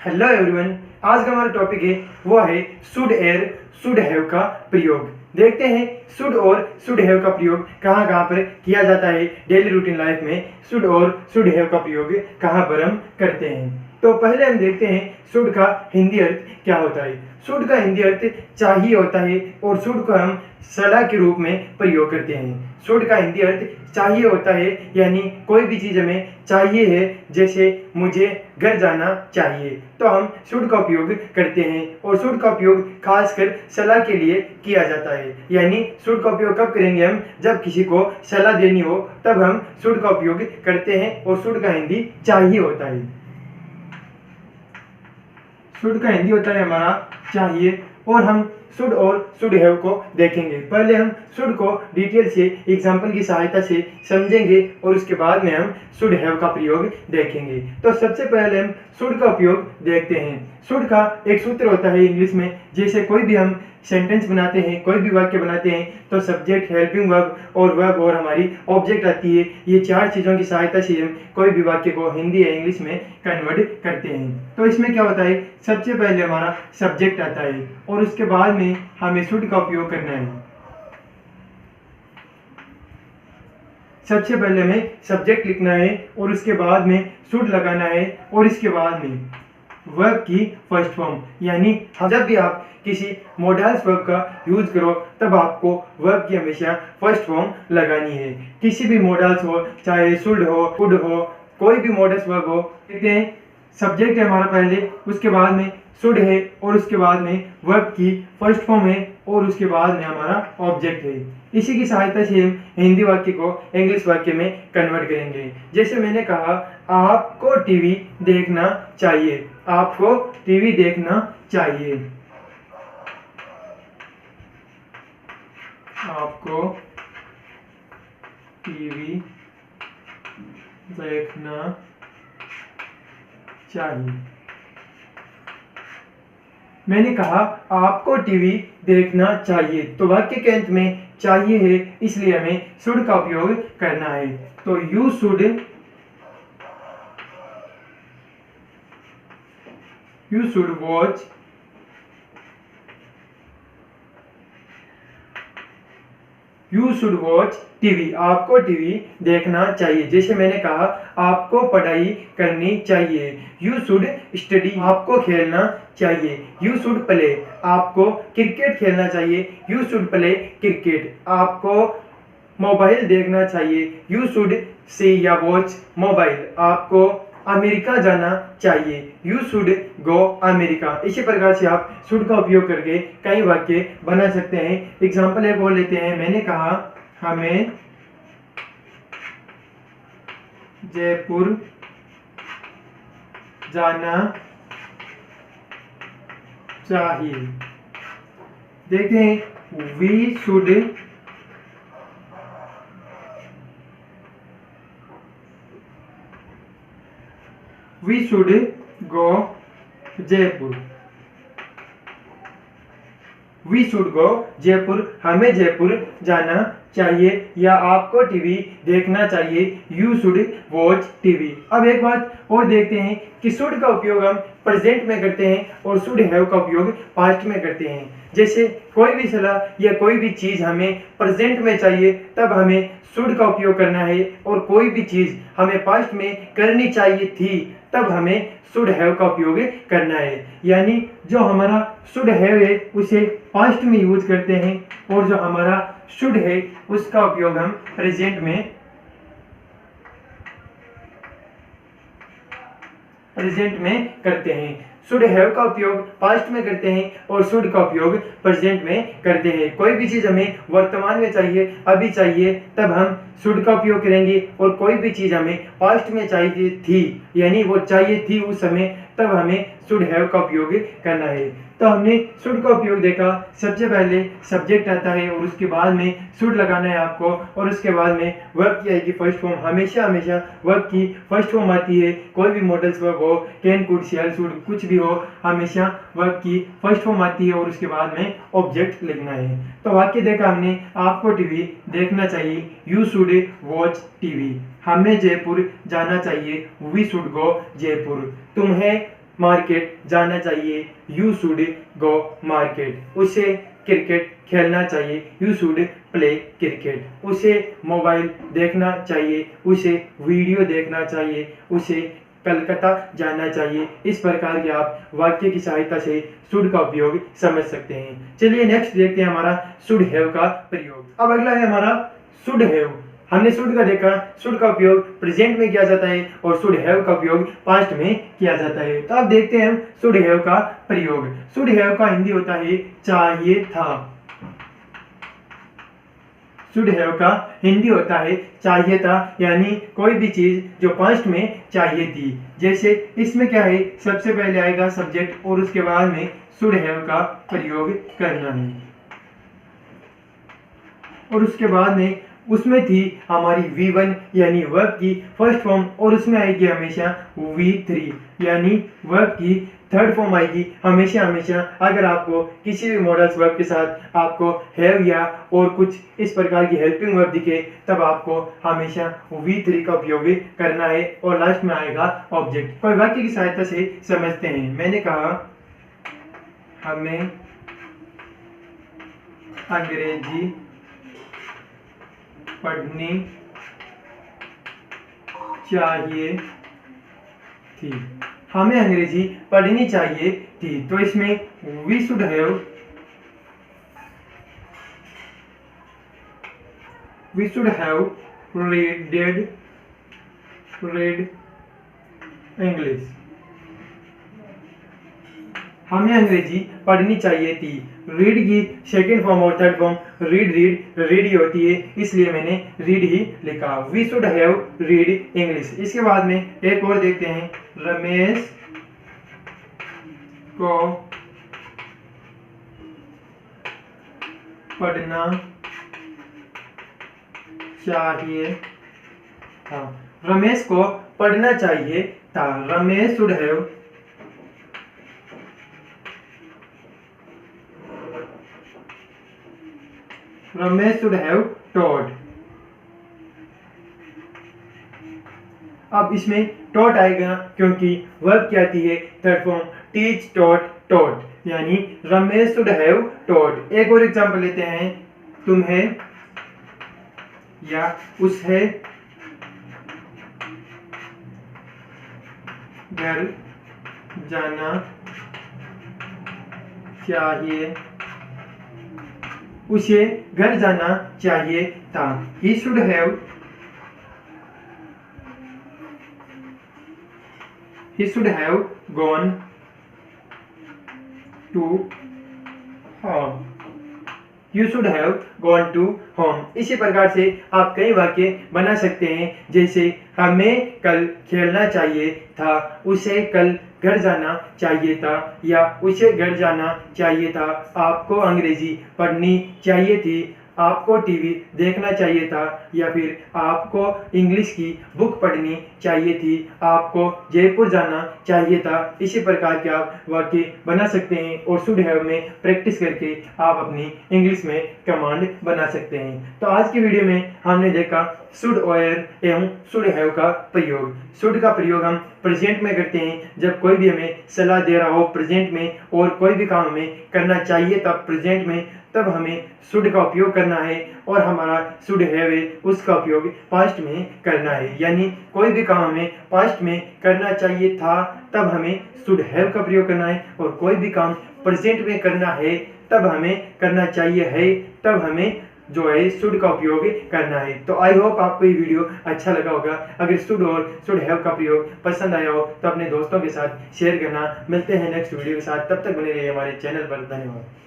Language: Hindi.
हेलो एवरीवन, आज का हमारा टॉपिक है वो है शुड एयर शुड हैव का प्रयोग। देखते हैं शुड और शुड हैव का प्रयोग कहाँ कहाँ पर किया जाता है। डेली रूटीन लाइफ में शुड और शुड हैव का प्रयोग कहाँ पर हम करते हैं। तो पहले हम देखते हैं शुड का हिंदी अर्थ क्या होता है। शुड का हिंदी अर्थ चाहिए होता है और शुड को हम सलाह के रूप में प्रयोग करते हैं। शुड का हिंदी अर्थ चाहिए होता है, यानी कोई भी चीज़ हमें चाहिए है, जैसे मुझे घर जाना चाहिए तो हम शुड का उपयोग करते हैं। और शुड का उपयोग खासकर सलाह के लिए किया जाता है, यानी शुड का उपयोग कब करेंगे हम, जब किसी को सलाह देनी हो तब हम शुड का उपयोग करते हैं। और शुड का हिंदी चाहिए होता है। शुड का हिंदी होता है हमारा चाहिए। और हम शुड और शुड हैव को देखेंगे। पहले हम शुड को डिटेल से एग्जाम्पल की सहायता से समझेंगे और उसके बाद में हम शुड हैव का प्रयोग देखेंगे। तो सबसे पहले हम शुड का उपयोग देखते हैं। शुड का एक सूत्र होता है इंग्लिश में, जैसे कोई भी हम सेंटेंस बनाते हैं, कोई भी वाक्य बनाते हैं तो सब्जेक्ट, हेल्पिंग वर्ब और हमारी ऑब्जेक्ट आती है। ये चार चीज़ों की सहायता से हम कोई भी वाक्य को हिंदी या इंग्लिश में कन्वर्ट करते हैं। तो इसमें क्या होता है, सबसे पहले हमारा सब्जेक्ट आता है और उसके बाद में हमें शुड का उपयोग करना है। सबसे पहले हमें सब्जेक्ट लिखना है और उसके बाद में शुड लगाना है और इसके बाद में वर्ब की फर्स्ट फॉर्म, यानी जब भी आप किसी मॉडल्स वर्ब का यूज करो तब आपको वर्ब की हमेशा फर्स्ट फॉर्म लगानी है। किसी भी मॉडल्स हो, चाहे शुड हो, कुड हो, कोई भी मॉडल्स वर्ब हो, देखते हैं सब्जेक्ट है हमारा पहले, उसके बाद में शुड है और उसके बाद में वर्ब की फर्स्ट फॉर्म है और उसके बाद में हमारा ऑब्जेक्ट है। इसी की सहायता से हम हिंदी वाक्य को इंग्लिश वाक्य में कन्वर्ट करेंगे। जैसे मैंने कहा, आपको टीवी देखना चाहिए। आपको टीवी देखना चाहिए। आपको टीवी देखना चाहिए। मैंने कहा आपको टीवी देखना चाहिए, तो वाक्य के अंत में चाहिए है, इसलिए हमें शुड का उपयोग करना है। तो यू शुड वॉच टीवी। आपको टीवी देखना चाहिए। जैसे मैंने कहा, आपको पढ़ाई करनी चाहिए। You should study. आपको खेलना चाहिए। You should play. आपको क्रिकेट खेलना चाहिए। You should play cricket. आपको मोबाइल देखना चाहिए। यू शुड सी या वॉच मोबाइल। आपको अमेरिका जाना चाहिए। You should go America. इसी प्रकार से आप शुड का उपयोग करके कई वाक्य बना सकते हैं। एग्जाम्पल एक और लेते हैं। मैंने कहा, हमें जयपुर जाना चाहिए। देखते हैं, we should go Jaipur. We should go Jaipur. हमें जयपुर जाना चाहिए या आपको टीवी देखना चाहिए। You should watch TV. अब एक बात और देखते हैं कि शुड का उपयोग हम प्रेजेंट में करते हैं और शुड हैव का उपयोग पास्ट में करते हैं। जैसे कोई भी सलाह या कोई भी चीज़ हमें प्रेजेंट में चाहिए तब हमें शुड का उपयोग करना है, और कोई भी चीज़ हमें पास्ट में करनी चाहिए थी तब हमें शुड हैव का उपयोग करना है। यानी जो हमारा शुड हैव है उसे पास्ट में यूज करते हैं और जो हमारा शुड है उसका उपयोग हम प्रेजेंट में करते हैं। शुड हैव का उपयोग पास्ट में करते हैं और शुड का उपयोग प्रेजेंट में करते हैं। कोई भी चीज़ हमें वर्तमान में चाहिए, अभी चाहिए, तब हम शुड का उपयोग करेंगे, और कोई भी चीज़ हमें पास्ट में चाहिए थी, यानी वो चाहिए थी उस समय, तब हमें शुड हैव का उपयोग करना है। तो हमने शुड का उपयोग देखा। सबसे पहले सब्जेक्ट आता है और उसके बाद में शुड लगाना है आपको, और उसके बाद में वर्ब की आएगी फर्स्ट फॉर्म। हमेशा वर्ब की फर्स्ट फॉर्म आती है। कोई भी मॉडल्स वर्ब हो, कैन, कुड, शैल, शुड, कुछ भी हो, हमेशा वर्ब की फर्स्ट फॉर्म आती है और उसके बाद में ऑब्जेक्ट लिखना है। तो वाक्य देखा हमने, आपको टीवी देखना चाहिए। You should watch TV. हमें जयपुर जाना चाहिए। We should go Jaipur. तुम्हें मार्केट जाना चाहिए, यू शुड गो मार्केट। उसे क्रिकेट खेलना चाहिए, यू शुड प्ले क्रिकेट। उसे मोबाइल देखना चाहिए, उसे वीडियो देखना चाहिए, उसे कलकत्ता जाना चाहिए। इस प्रकार के आप वाक्य की सहायता से शुड का उपयोग समझ सकते हैं। चलिए नेक्स्ट देखते हैं हमारा शुड हैव का प्रयोग। अब अगला है हमारा शुड हैव। हमने शुड का देखा, शुड का उपयोग प्रेजेंट में किया जाता है और शुड हैव का उपयोग पास्ट में किया जाता है। तो अब देखते हैं हम शुड हैव का प्रयोग। शुड हैव का हिंदी होता है चाहिए था। शुड हैव का हिंदी होता है चाहिए था, यानी कोई भी चीज जो पास्ट में चाहिए थी। जैसे इसमें क्या है, सबसे पहले आएगा सब्जेक्ट और उसके बाद में शुड हैव का प्रयोग करना है, और उसके बाद में उसमें थी हमारी V1 यानी वर्ब की फर्स्ट फॉर्म, और उसमें आएगी हमेशा V3 यानी वर्ब की थर्ड फॉर्म आएगी हमेशा हमेशा। अगर आपको किसी भी मॉडल्स वर्ब के साथ आपको हैव या और कुछ इस प्रकार की हेल्पिंग वर्ब दिखे, तब आपको हमेशा V3 का उपयोग करना है और लास्ट में आएगा ऑब्जेक्ट। कोई वाक्य की सहायता से समझते हैं। मैंने कहा हमें अंग्रेजी पढ़नी चाहिए थी। हमें अंग्रेजी पढ़नी चाहिए थी, तो इसमें we should have read English. हमें अंग्रेजी पढ़नी चाहिए थी। रीड की सेकेंड फॉर्म और थर्ड फॉर्म रीड ही होती है, इसलिए मैंने रीड ही लिखा। We should have read English. इसके बाद में एक और देखते हैं, रमेश को पढ़ना चाहिए था। रमेश को पढ़ना चाहिए था। Ramesh should have taught. अब इसमें टॉट आएगा क्योंकि वर्ब क्या आती है थर्ड फॉर्म, टीच टॉट यानी रमेश शुड हैव टॉट। एक और एग्जांपल लेते हैं, तुम्हें या उसे घर जाना चाहिए, उसे घर जाना चाहिए था। He should have gone to home. You should have gone to home. इसी प्रकार से आप कई वाक्य बना सकते हैं, जैसे हमें कल खेलना चाहिए था, उसे कल घर जाना चाहिए था, या उसे घर जाना चाहिए था। आपको अंग्रेजी पढ़नी चाहिए थी, आपको टीवी देखना चाहिए था, या फिर आपको इंग्लिश की बुक पढ़नी चाहिए थी, आपको जयपुर जाना चाहिए था। इसी प्रकार के आप वाक्य बना सकते हैं और शुड हैव में प्रैक्टिस करके आप अपनी इंग्लिश में कमांड बना सकते हैं। तो आज की वीडियो में हमने देखा शुड और एवं शुड हैव का प्रयोग। शुड का प्रयोग हम प्रेजेंट में करते हैं, जब कोई भी हमें सलाह दे रहा हो प्रेजेंट में, और कोई भी काम हमें करना चाहिए तब प्रेजेंट में, तब हमें शुड का उपयोग करना है। और हमारा शुड हैव है, उसका उपयोग पास्ट में करना है, यानी कोई भी काम हमें पास्ट में करना चाहिए था तब हमें शुड हैव का प्रयोग करना है, और कोई भी काम प्रेजेंट में करना है तब हमें करना चाहिए है, तब हमें जो है शुड का उपयोग करना है। तो आई होप आपको ये वीडियो अच्छा लगा होगा। अगर शुड और शुड हैव का प्रयोग पसंद आया हो तो अपने दोस्तों के साथ शेयर करना। मिलते हैं नेक्स्ट वीडियो के साथ, तब तक बने रहिए हमारे चैनल पर। धन्यवाद।